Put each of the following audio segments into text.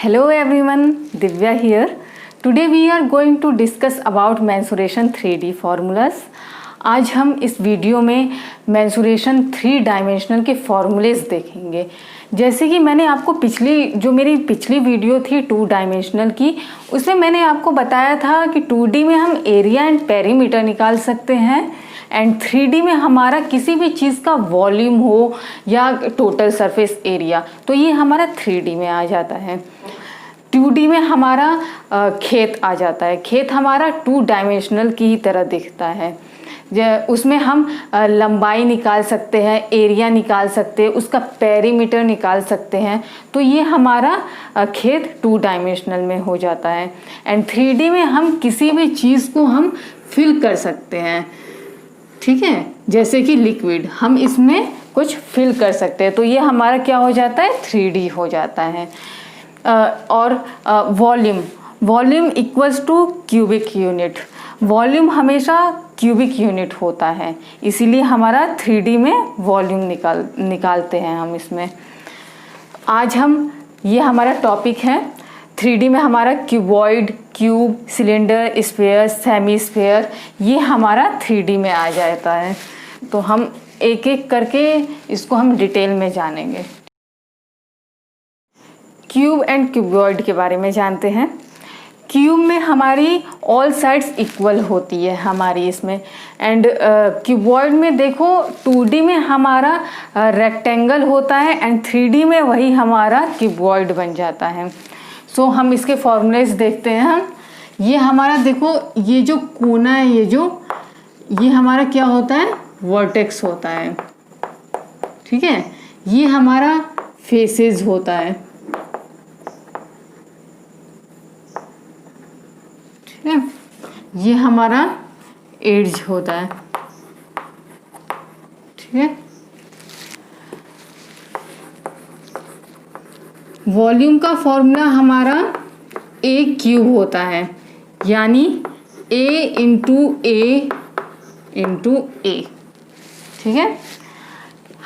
Hello everyone, Divya here. Today we are going to discuss about mensuration 3D formulas. आज हम इस video में mensuration 3 dimensional के formulas देखेंगे। जैसे कि मैंने आपको मेरी पिछली वीडियो थी 2 डायमेंशनल की, उसमें मैंने आपको बताया था कि 2D में हम एरिया एंड पेरीमीटर निकाल सकते हैं एंड 3D में हमारा किसी भी चीज़ का वॉल्यूम हो या टोटल सरफेस एरिया, तो ये हमारा 3D में आ जाता है। 2D में हमारा खेत आ जाता है। खेत हमारा 2 डायमेंशनल की ही तरह दिखता है। उसमें हम लंबाई निकाल सकते हैं, एरिया निकाल सकते हैं, उसका पेरीमीटर निकाल सकते हैं। तो ये हमारा खेत 2 डायमेंशनल में हो जाता है। एंड 3D में हम किसी भी चीज़ को हम फिल कर सकते हैं, ठीक है। जैसे कि लिक्विड, हम इसमें कुछ फिल कर सकते हैं, तो ये हमारा क्या हो जाता है, 3D हो जाता है। और volume equals to cubic unit. Volume हमेशा क्यूबिक यूनिट होता है, इसीलिए हमारा 3D में वॉल्यूम निकालते हैं हम इसमें। आज ये हमारा टॉपिक है 3D में हमारा cuboid, cube, cylinder, sphere, semi sphere, ये हमारा 3D में आ जाता है। तो हम एक एक करके इसको हम डिटेल में जानेंगे। क्यूब एंड क्यूबॉइड के बारे में जानते हैं। क्यूब में हमारी ऑल साइड्स इक्वल होती है हमारी इसमें, एंड क्यूबॉइड में देखो 2D में हमारा रेक्टेंगल होता है एंड 3D में वही हमारा क्यूबॉइड बन जाता है। सो हम इसके फॉर्मूलेस देखते हैं। हम ये हमारा देखो, ये जो कोना है, ये हमारा क्या होता है, वर्टेक्स होता है, ठीक है। ये हमारा फेसेस होता है, ठीक है। ये हमारा एड्ज होता है, ठीक है। वॉल्यूम का फॉर्मूला हमारा ए क्यूब होता है, यानी ए इंटू ए, ठीक है।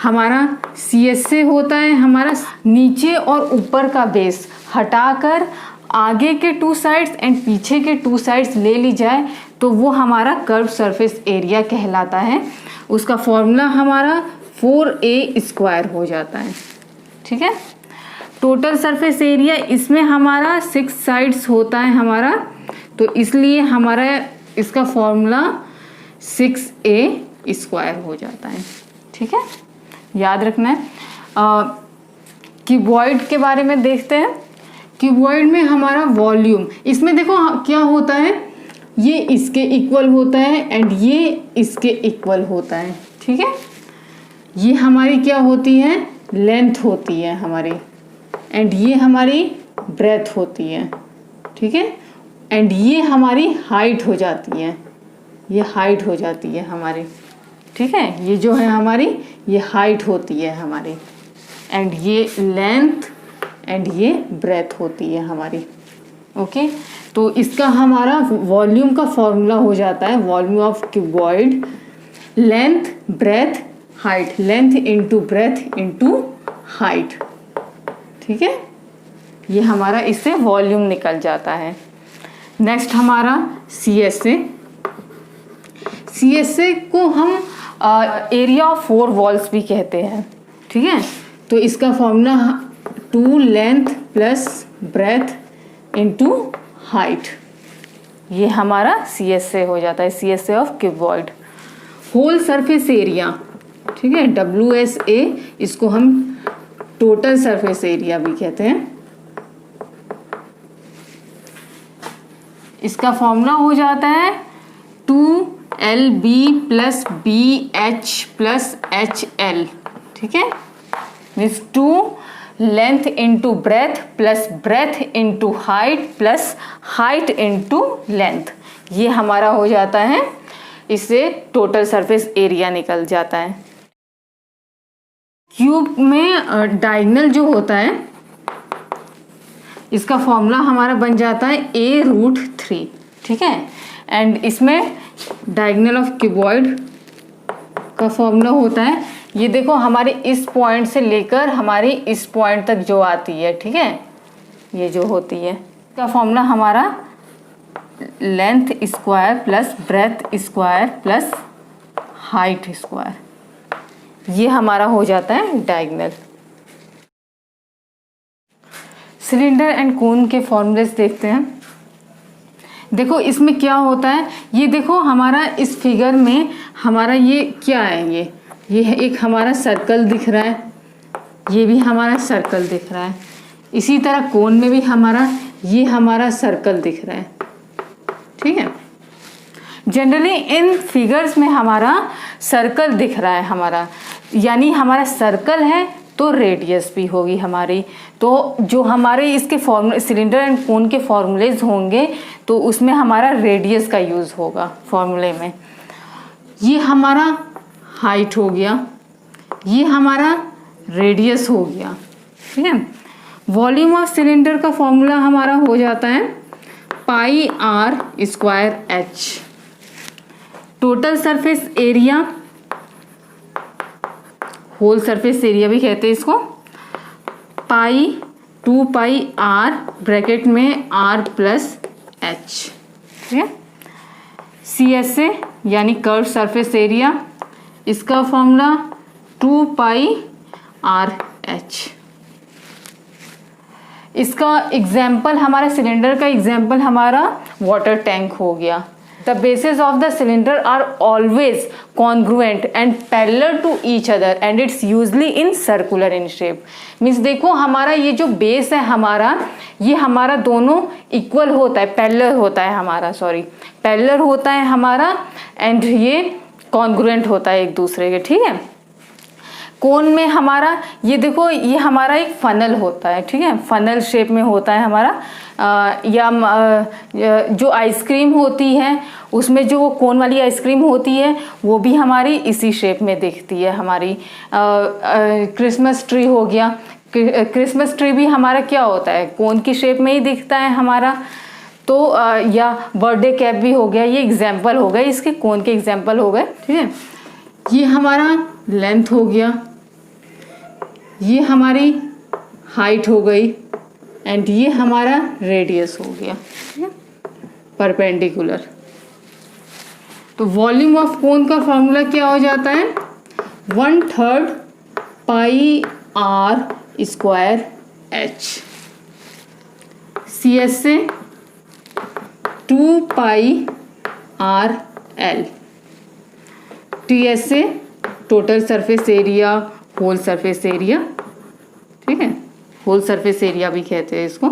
हमारा CSA होता है, हमारा नीचे और ऊपर का बेस हटाकर आगे के 2 साइड्स एंड पीछे के 2 साइड्स ले ली जाए तो वो हमारा कर्व सरफेस एरिया कहलाता है। उसका फॉर्मूला हमारा 4A² हो जाता है, ठीक है। टोटल सरफेस एरिया, इसमें हमारा 6 साइड्स होता है हमारा, तो इसलिए हमारा इसका फॉर्मूला 6A² हो जाता है, ठीक है। याद रखना है। क्यूबॉइड के बारे में देखते हैं। क्यूबॉइड में हमारा वॉल्यूम, इसमें देखो क्या होता है, ये इसके इक्वल होता है एंड ये इसके इक्वल होता है, ठीक है। ये हमारी क्या होती है, लेंथ होती है हमारी, एंड ये हमारी ब्रेथ होती है, ठीक है। एंड ये हमारी हाइट हो जाती है, ये हाइट हो जाती है हमारी, ठीक है। ये जो है हमारी, ये हाइट होती है हमारी, एंड ये लेंथ एंड ये ब्रेथ होती है हमारी, ओके। तो इसका हमारा वॉल्यूम का फॉर्मूला हो जाता है, volume of cuboid, length, breadth, height, length into breadth into height, ठीक है। ये हमारा इससे वॉल्यूम निकल जाता है। नेक्स्ट हमारा CSA को हम एरिया ऑफ 4 वॉल्स भी कहते हैं, ठीक है। तो इसका formula 2 length plus breadth into height, ये हमारा CSA हो जाता है, CSA of cuboid. Whole surface area, ठीक है, WSA, इसको हम टोटल सरफेस एरिया भी कहते हैं। इसका फॉर्मूला हो जाता है 2LB plus BH plus HL, ठीक है। Means 2 length into breath plus breadth into height plus height into length, ये हमारा हो जाता है। इससे टोटल सरफेस एरिया निकल जाता है। क्यूब में डायगोनल जो होता है, इसका फॉर्मूला हमारा बन जाता है A√3, ठीक है। एंड इसमें डायगोनल ऑफ क्यूबॉइड का फॉर्मूला होता है, ये देखो हमारे इस पॉइंट से लेकर हमारी इस पॉइंट तक जो आती है, ठीक है, ये जो होती है, इसका फॉर्मूला हमारा length square plus breadth square plus height square, ये हमारा हो जाता है डायगोनल। सिलेंडर एंड कोन के फॉर्मूलेस देखते हैं। देखो इसमें क्या होता है, ये देखो हमारा इस फिगर में हमारा ये क्या है, ये है एक हमारा सर्कल दिख रहा है, ये भी हमारा सर्कल दिख रहा है। इसी तरह कोन में भी हमारा ये हमारा सर्कल दिख रहा है, ठीक है। जनरली इन फिगर्स में हमारा सर्कल दिख रहा है हमारा, यानी हमारा सर्कल है तो रेडियस भी होगी हमारी। तो जो हमारे इसके फॉर्मूले सिलेंडर एंड कोन के फॉर्मूलेज होंगे तो उसमें हमारा रेडियस का यूज़ होगा फॉर्मूले में। ये हमारा हाइट हो गया, ये हमारा रेडियस हो गया, ठीक है। वॉल्यूम ऑफ सिलेंडर का फॉर्मूला हमारा हो जाता है pi r square h. Total surface area, whole surface area भी कहते हैं इसको, पाई 2 पाई आर ब्रैकेट में आर प्लस एच, ठीक है। सी एस से यानी कर्व सरफेस एरिया, इसका फॉर्मूला 2 पाई आर एच। इसका एग्जाम्पल हमारा सिलेंडर का एग्जाम्पल हमारा वाटर टैंक हो गया। The bases of the cylinder are always congruent and parallel to each other and it's usually in circular in shape. Means देखो हमारा ये जो बेस है हमारा, ये हमारा दोनों इक्वल होता है, पैरेलल होता है हमारा, पैरेलल होता है हमारा, एंड ये कॉन्ग्रुएंट होता है एक दूसरे के, ठीक है। कोन में हमारा ये देखो, ये हमारा एक फनल होता है, ठीक है, फनल शेप में होता है हमारा। या जो आइसक्रीम होती है उसमें जो वो कोन वाली आइसक्रीम होती है वो भी हमारी इसी शेप में दिखती है हमारी। क्रिसमस ट्री हो गया, क्रिसमस ट्री भी हमारा क्या होता है, कोन की शेप में ही दिखता है हमारा। तो या बर्थडे कैप भी हो गया, ये एग्जाम्पल हो गए इसके, कोन के एग्जाम्पल हो गए, ठीक है। ये हमारा लेंथ हो गया, ये हमारी हाइट हो गई, एंड ये हमारा रेडियस हो गया, ठीक है, परपेंडिकुलर। तो वॉल्यूम ऑफ कोन का फॉर्मूला क्या हो जाता है, 1/3 pi r square h. C S से 2 pi r l. T S से total surface area, whole surface area, ठीक है, होल सरफेस एरिया भी कहते हैं इसको,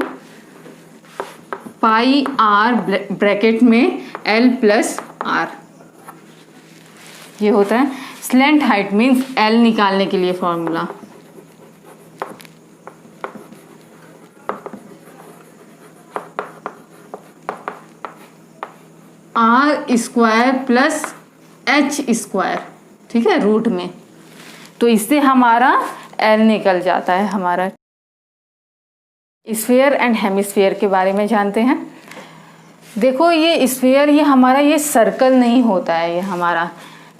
पाई आर ब्रैकेट में एल प्लस आर, ये होता है स्लैंट हाइट मीन्स एल निकालने के लिए formula. R square plus H square, ठीक है, रूट में, तो इससे हमारा एल निकल जाता है हमारा। स्फीयर एंड हेमिस्फीयर के बारे में जानते हैं। देखो ये स्फीयर, ये हमारा ये सर्कल नहीं होता है ये हमारा,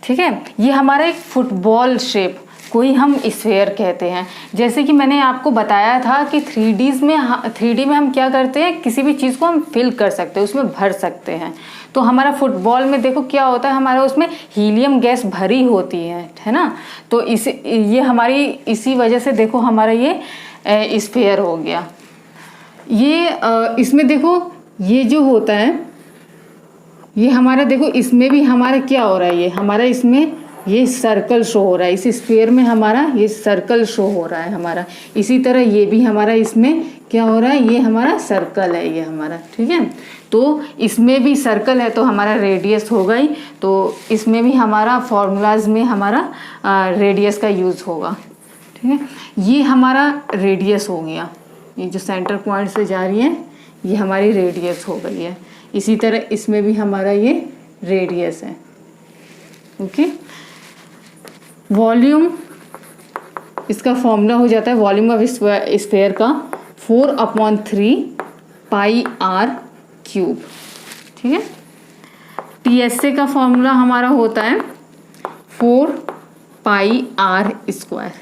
ठीक है, ये हमारा एक फुटबॉल शेप को ही हम स्फीयर कहते हैं। जैसे कि मैंने आपको बताया था कि 3D में हम क्या करते हैं, किसी भी चीज़ को हम फिल कर सकते हैं, उसमें भर सकते हैं। तो हमारा फुटबॉल में देखो क्या होता है, हमारा उसमें हीलियम गैस भरी होती है ना। तो ये हमारी इसी वजह से देखो हमारा ये स्फीयर हो गया। ये इसमें देखो ये जो होता है, ये हमारा देखो इसमें भी हमारा क्या हो रहा है, ये हमारा इसमें ये सर्कल शो हो रहा है, इस स्फीयर में हमारा ये सर्कल शो हो रहा है हमारा। इसी तरह ये भी हमारा इसमें क्या हो रहा है, ये हमारा सर्कल है ये हमारा, ठीक है। तो इसमें भी सर्कल है तो हमारा रेडियस हो गई, तो इसमें भी हमारा फॉर्मूलाज में हमारा रेडियस का यूज़ होगा, ठीक है। ये हमारा रेडियस हो गया, ये जो सेंटर पॉइंट से जा रही है ये हमारी रेडियस हो गई है। इसी तरह इसमें भी हमारा ये रेडियस है, ओके। वॉल्यूम, इसका फॉर्मूला हो जाता है वॉल्यूम ऑफ स्फीयर का 4/3 पाई आर क्यूब, ठीक है। टीएसए का फॉर्मूला हमारा होता है 4 पाई आर स्क्वायर।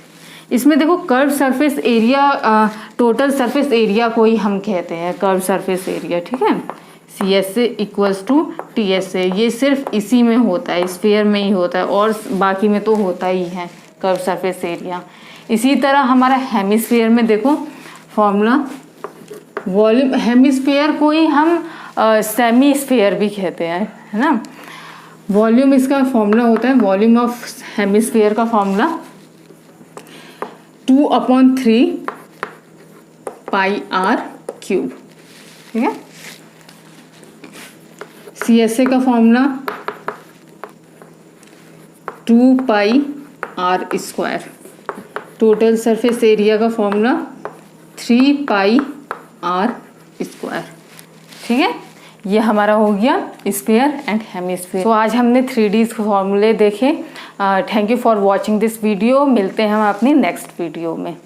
इसमें देखो curve surface area, total surface area को ही हम कहते हैं कर्व सरफेस एरिया, ठीक है। CSA इक्वल्स टू TSA, ये सिर्फ इसी में होता है, स्फीयर में ही होता है, और बाकी में तो होता ही है कर्व सरफेस एरिया। इसी तरह हमारा हेमिस्फीयर में देखो फॉर्मूला, वॉल्यूम, हेमिस्फीयर को ही हम सेमी स्फीयर भी कहते हैं, है ना। वॉल्यूम इसका फॉर्मूला होता है, वॉल्यूम ऑफ हेमिस्फीयर का फॉर्मूला 2/3 πr³, ठीक है। CSA का formula 2πr², total surface area का फॉर्मूला 3πr², ठीक है। ये हमारा हो गया स्फीयर एंड हेमिस्फीयर। तो आज हमने 3D फॉर्मूले देखे। Thank you for watching this video. मिलते हैं हम अपनी नेक्स्ट वीडियो में।